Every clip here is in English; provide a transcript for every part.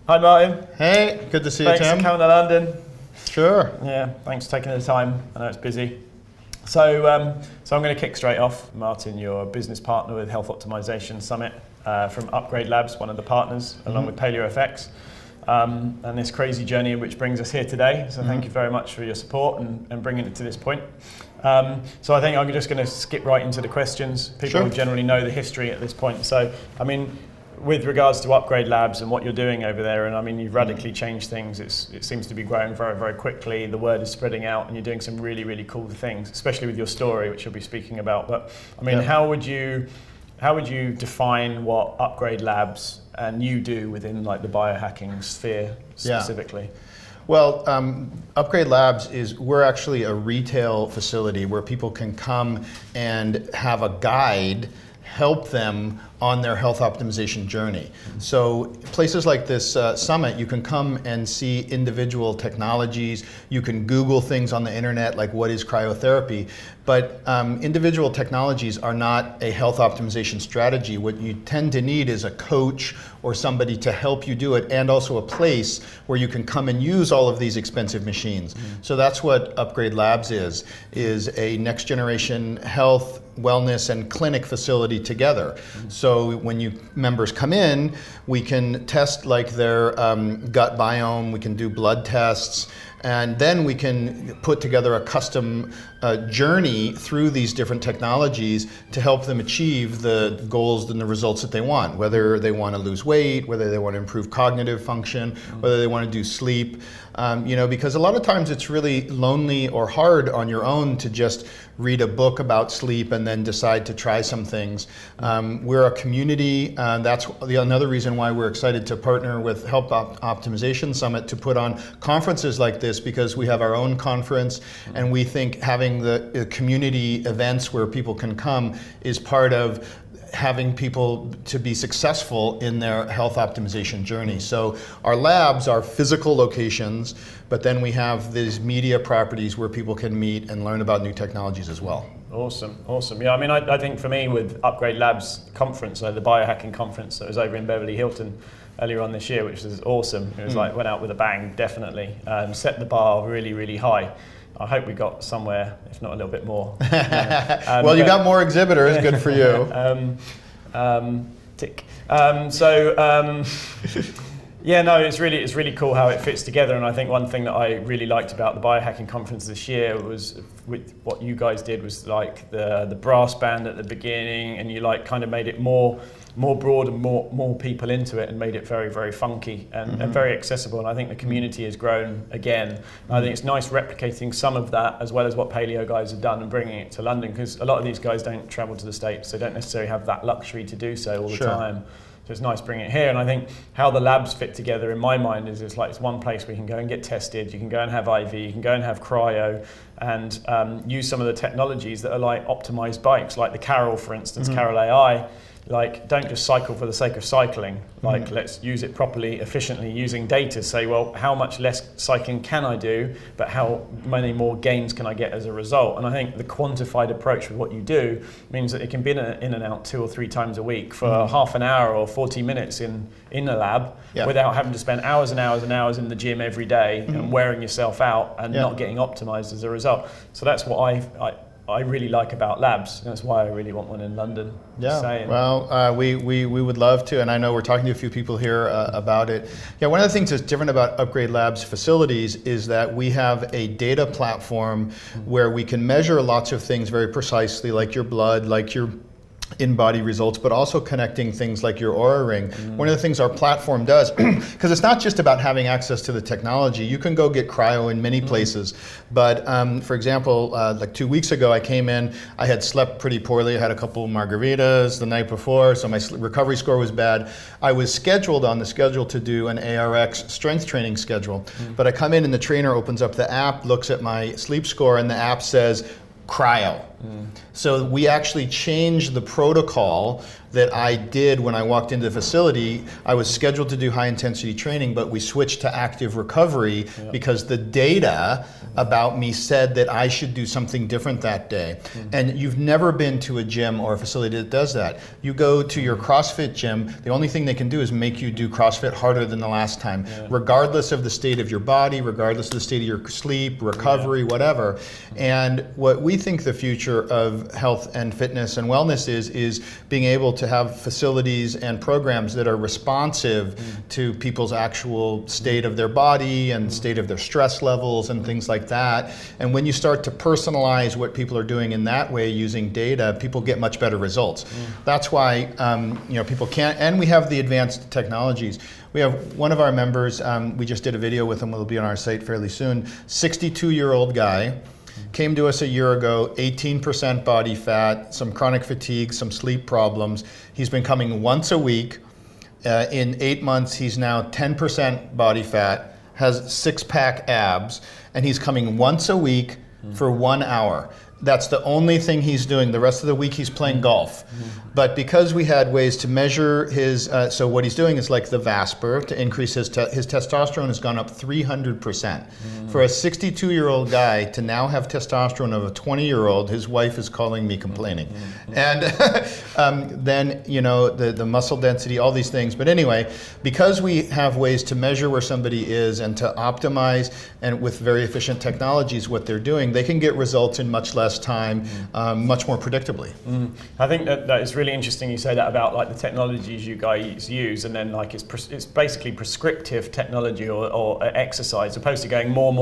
Hi Martin. Hey, good to see you, Tim. Thanks for coming to London. Sure. Yeah, thanks for taking the time. I know it's busy. So I'm going to kick straight off. Martin, you're a business partner with Health Optimisation Summit from Upgrade Labs, one of the partners, along with PaleoFx. And this crazy journey which brings us here today. So thank you very much for your support and bringing it to this point. So I think I'm just going to skip right into the questions. People generally know the history at this point. So, I mean, with regards to Upgrade Labs and what you're doing over there, and I mean, you've radically changed things. It seems to be growing very, very quickly. The word is spreading out and you're doing some really, really cool things, especially with your story, which you'll be speaking about. But I mean, how would you define what Upgrade Labs and you do within like the biohacking sphere specifically? Well, Upgrade Labs we're actually a retail facility where people can come and have a guide help them on their health optimization journey. So places like this summit, you can come and see individual technologies. You can Google things on the internet like what is cryotherapy, but individual technologies are not a health optimization strategy. What you tend to need is a coach or somebody to help you do it, and also a place where you can come and use all of these expensive machines. So that's what Upgrade Labs is a next generation health, wellness, and clinic facility together. So when members come in, we can test like their gut biome, we can do blood tests, and then we can put together a custom journey through these different technologies to help them achieve the goals and the results that they want, whether they want to lose weight, whether they want to improve cognitive function, whether they want to do sleep. Because a lot of times it's really lonely or hard on your own to just read a book about sleep and then decide to try some things. We're a community, that's another reason why we're excited to partner with Health Optimization Summit to put on conferences like this, because we have our own conference, and we think having the community events where people can come is part of having people to be successful in their health optimization journey. So our labs are physical locations, but then we have these media properties where people can meet and learn about new technologies as well. Awesome. Yeah, I mean, I think for me with Upgrade Labs conference, the Biohacking conference that was over in Beverly Hilton earlier on this year, which was awesome. It was like, went out with a bang, definitely. Set the bar really, really high. I hope we got somewhere, if not a little bit more. Well, you got more exhibitors, good for you. Tick. Yeah, no, it's really cool how it fits together. And I think one thing that I really liked about the Biohacking conference this year was with what you guys did was like the brass band at the beginning, and you like kind of made it more broad and more people into it, and made it very, very funky and very accessible. And I think the community has grown again. I think it's nice replicating some of that as well as what Paleo guys have done and bringing it to London, because a lot of these guys don't travel to the States. They don't necessarily have that luxury to do so all the time. So it's nice bringing it here. And I think how the labs fit together in my mind is it's one place where you can go and get tested, you can go and have IV, you can go and have cryo, and use some of the technologies that are like optimized bikes, like the Carol, for instance, Carol AI. Like, don't just cycle for the sake of cycling. Like, let's use it properly, efficiently, using data. Say, well, how much less cycling can I do, but how many more gains can I get as a result? And I think the quantified approach with what you do means that it can be in and out 2 or 3 times a week for half an hour or 40 minutes in a lab, without having to spend hours and hours and hours in the gym every day and wearing yourself out and not getting optimized as a result. So that's what I really like about labs. That's why I really want one in London. Yeah, well, we would love to, and I know we're talking to a few people here about it. Yeah, one of the things that's different about Upgrade Labs facilities is that we have a data platform where we can measure lots of things very precisely, like your blood, like your in-body results, but also connecting things like your Oura Ring. One of the things our platform does, because it's not just about having access to the technology, you can go get cryo in many places, but for example, like 2 weeks ago I came in, I had slept pretty poorly, I had a couple of margaritas the night before, so my recovery score was bad. I was scheduled on the schedule to do an ARX strength training schedule, but I come in and the trainer opens up the app, looks at my sleep score, and the app says cryo. So we actually changed the protocol that I did when I walked into the facility. I was scheduled to do high intensity training, but we switched to active recovery because the data about me said that I should do something different that day. And you've never been to a gym or a facility that does that. You go to your CrossFit gym, the only thing they can do is make you do CrossFit harder than the last time, regardless of the state of your body, regardless of the state of your sleep, recovery, whatever. And what we think the future of health and fitness and wellness is being able to have facilities and programs that are responsive to people's actual state of their body and state of their stress levels and things like that. And when you start to personalize what people are doing in that way using data, people get much better results. That's why people can't, and we have the advanced technologies. We have one of our members, we just did a video with him, it'll be on our site fairly soon, 62-year-old guy, came to us a year ago, 18% body fat, some chronic fatigue, some sleep problems. He's been coming once a week. In 8 months, he's now 10% body fat, has six-pack abs, and he's coming once a week for 1 hour. That's the only thing he's doing. The rest of the week he's playing golf. But because we had ways to measure his, so what he's doing is like the Vasper to increase his testosterone has gone up 300%. For a 62-year-old guy to now have testosterone of a 20-year-old, his wife is calling me complaining. And then, the muscle density, all these things. But anyway, because we have ways to measure where somebody is and to optimize, and with very efficient technologies what they're doing, they can get results in much less time, much more predictably. I think that is really interesting you say that about like the technologies you guys use, and then like it's basically prescriptive technology or exercise, opposed to going more,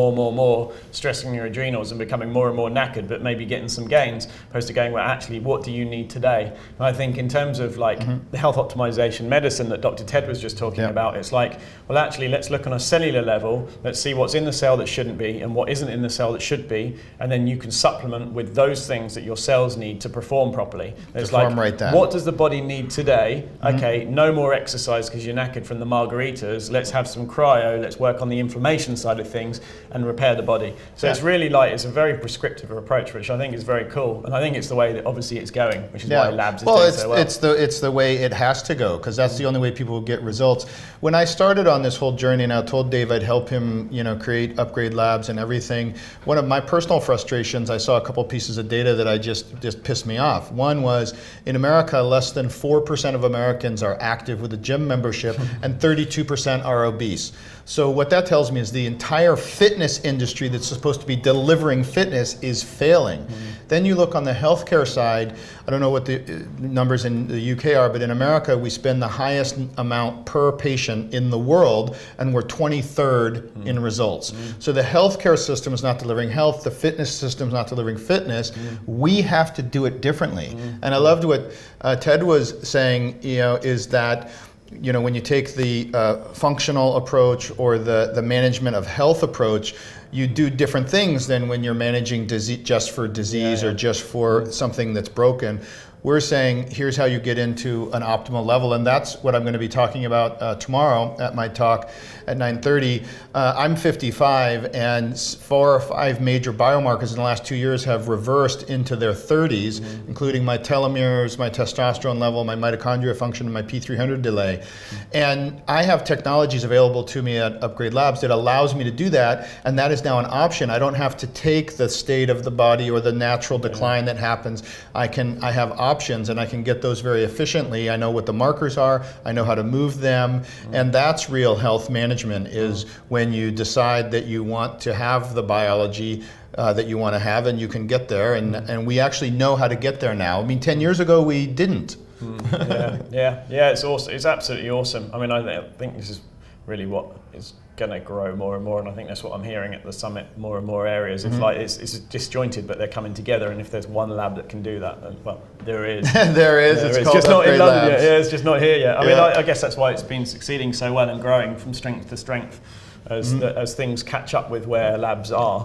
stressing your adrenals and becoming more and more knackered, but maybe getting some gains, opposed to going, well, actually, what do you need today? And I think in terms of like the health optimization medicine that Dr. Ted was just talking about, it's like, well, actually, let's look on a cellular level, let's see what's in the cell that shouldn't be and what isn't in the cell that should be, and then you can supplement with those things that your cells need to perform properly. There's what does the body need today? Okay, no more exercise because you're knackered from the margaritas. Let's have some cryo. Let's work on the inflammation side of things and repair the body. So it's really it's a very prescriptive approach, which I think is very cool. And I think it's the way that obviously it's going, which is why labs is doing so well. It's the way it has to go, because that's the only way people will get results. When I started on this whole journey, and I told Dave I'd help him, create upgrade labs and everything, one of my personal frustrations, I saw a couple pieces of data that I just pissed me off. One was, in America, less than 4% of Americans are active with a gym membership and 32% are obese. So what that tells me is the entire fitness industry that's supposed to be delivering fitness is failing. Then you look on the healthcare side, I don't know what the numbers in the UK are, but in America we spend the highest amount per patient in the world, and we're 23rd in results. So the healthcare system is not delivering health, the fitness system is not delivering fitness. We have to do it differently. And I loved what Ted was saying, is that when you take the functional approach or the management of health approach, you do different things than when you're managing disease just for disease or just for something that's broken. We're saying, here's how you get into an optimal level, and that's what I'm going to be talking about tomorrow at my talk at 9:30. I'm 55, and 4 or 5 major biomarkers in the last 2 years have reversed into their 30s, including my telomeres, my testosterone level, my mitochondria function, and my P300 delay. And I have technologies available to me at Upgrade Labs that allows me to do that, and that is now an option. I don't have to take the state of the body or the natural decline that happens. I have options, and I can get those very efficiently. I know what the markers are, I know how to move them, and that's real health management, is when you decide that you want to have the biology that you want to have, and you can get there, and we actually know how to get there now. I mean, 10 years ago we didn't. It's awesome. It's absolutely awesome. I mean, I think this is really what is going to grow more and more, and I think that's what I'm hearing at the summit, more and more areas. It's disjointed, but they're coming together, and if there's one lab that can do that, then, well, there is. It's called just not in Upgrade London Labs. yet. Yeah, it's just not here yet. I mean, I guess that's why it's been succeeding so well and growing from strength to strength as things catch up with where labs are,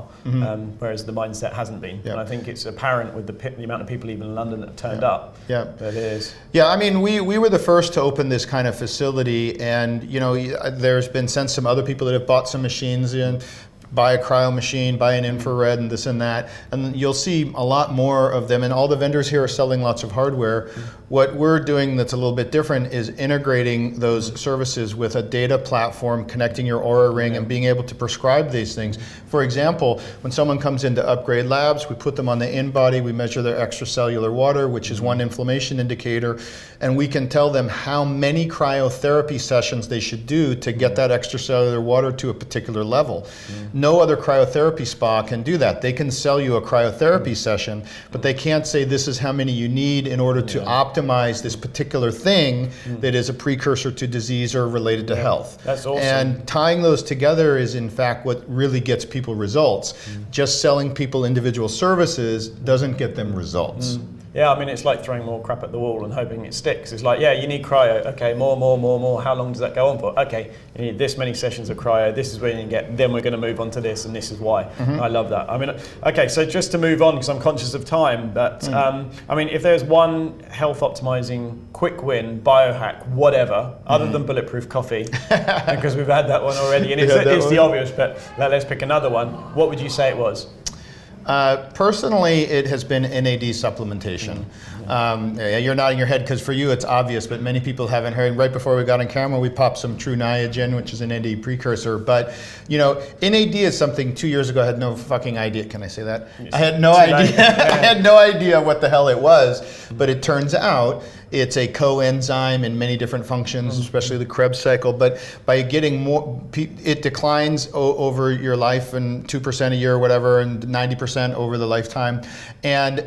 whereas the mindset hasn't been. And I think it's apparent with the amount of people even in London that have turned up. That it is. Yeah, I mean, we were the first to open this kind of facility, and there's been since some other people that have bought some machines in. buy a cryo machine, buy an infrared and this and that. And you'll see a lot more of them, and all the vendors here are selling lots of hardware. What we're doing that's a little bit different is integrating those services with a data platform, connecting your Aura Ring and being able to prescribe these things. For example, when someone comes into Upgrade Labs, we put them on the in-body, we measure their extracellular water, which is one inflammation indicator, and we can tell them how many cryotherapy sessions they should do to get that extracellular water to a particular level. No other cryotherapy spa can do that. They can sell you a cryotherapy session, but they can't say this is how many you need in order to optimize this particular thing that is a precursor to disease or related to health. That's awesome. And tying those together is in fact what really gets people results. Just selling people individual services doesn't get them results. Yeah, I mean, it's like throwing more crap at the wall and hoping it sticks. It's like, yeah, you need cryo. Okay, more. How long does that go on for? Okay, you need this many sessions of cryo. This is where you get, then we're going to move on to this, and this is why. I love that. I mean, okay, so just to move on, because I'm conscious of time, but I mean, if there's one health optimizing quick win, biohack, whatever, other than Bulletproof coffee, because we've had that one already, and it's the obvious, but let's pick another one. What would you say it was? Personally, it has been NAD supplementation. You're nodding your head because for you it's obvious, but many people haven't heard. Right before we got on camera, we popped some True Niagen, which is an NAD precursor. But you know, NAD is something 2 years ago I had no fucking idea. Can I say that? I had no idea. I had no idea what the hell it was. But it turns out it's a coenzyme in many different functions, especially the Krebs cycle. But by getting more, it declines over your life, and 2% a year or whatever, and 90% over the lifetime. And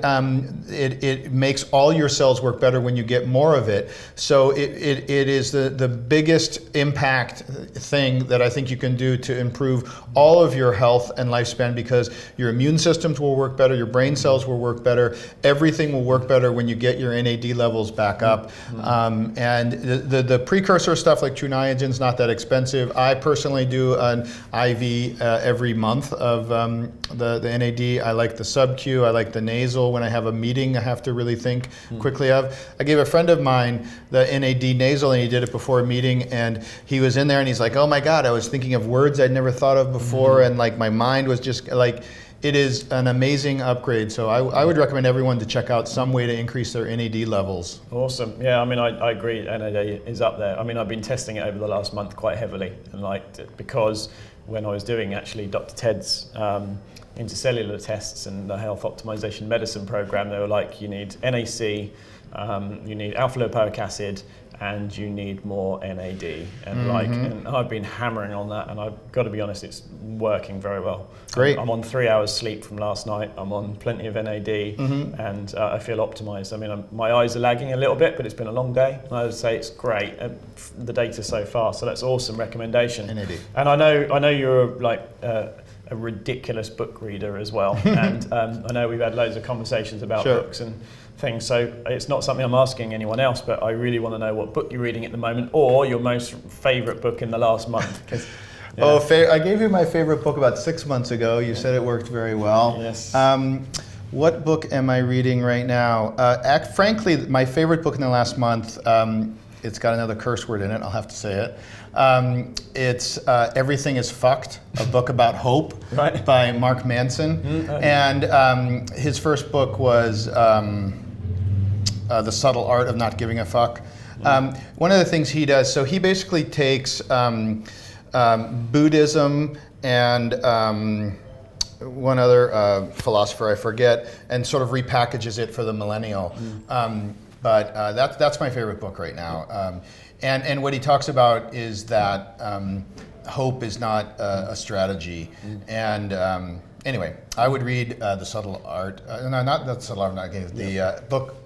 it makes all your cells work better when you get more of it. So it is the biggest impact thing that I think you can do to improve all of your health and lifespan, because your immune systems will work better, your brain cells will work better, everything will work better when you get your NAD levels back up. And the precursor stuff like True Niagen is not that expensive. I personally do an IV every month of the NAD. I like the sub-Q, I like the nasal. When I have a meeting I have to really think quickly of. I gave a friend of mine the NAD nasal, and he did it before a meeting, and he was in there and he's like, oh my God, I was thinking of words I'd never thought of before, and like my mind was just like, it is an amazing upgrade. So I would recommend everyone to check out some way to increase their NAD levels. Awesome. Yeah, I mean, I agree. NAD is up there. I mean, I've been testing it over the last month quite heavily, and like, because when I was doing actually Dr. Ted's intercellular tests and the Health Optimisation Medicine program, they were like, you need NAC, you need alpha lipoic acid, and you need more NAD, and and I've been hammering on that, and I've got to be honest, it's working very well. Great. I'm on 3 hours sleep from last night. I'm on plenty of NAD, and I feel optimized. I mean, my eyes are lagging a little bit, but it's been a long day, and I would say it's great. The data so far, so that's awesome recommendation. NAD. And I know you're like a ridiculous book reader as well, and I know we've had loads of conversations about books and things, so it's not something I'm asking anyone else, but I really want to know what book you're reading at the moment, or your most favorite book in the last month. I gave you my favorite book about 6 months ago. You said it worked very well. Yes. What book am I reading right now? Frankly, my favorite book in the last month, it's got another curse word in it, I'll have to say it. It's Everything is Fucked, a book about hope by Mark Manson. And his first book was The Subtle Art of Not Giving a Fuck. One of the things he does, so he basically takes Buddhism and one other philosopher, I forget, and sort of repackages it for the millennial. But that's my favorite book right now. And what he talks about is that hope is not a strategy. And anyway, I would read The Subtle Art. No, not The Subtle Art, the book.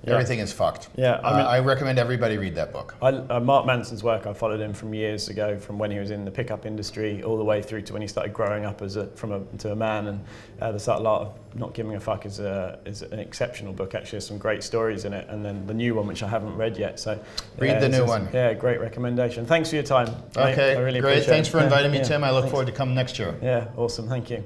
Everything is Fucked. Yeah, I mean, I recommend everybody read that book. Mark Manson's work, I followed him from years ago, from when he was in the pickup industry all the way through to when he started growing up as to a man. And The Subtle Art of Not Giving a Fuck is an exceptional book. Actually, there's some great stories in it. And then the new one, which I haven't read yet. So read the new one. Yeah, great recommendation. Thanks for your time. Okay, I really great. Appreciate Thanks it. for inviting me, Tim. I look forward to coming next year. Yeah, awesome. Thank you.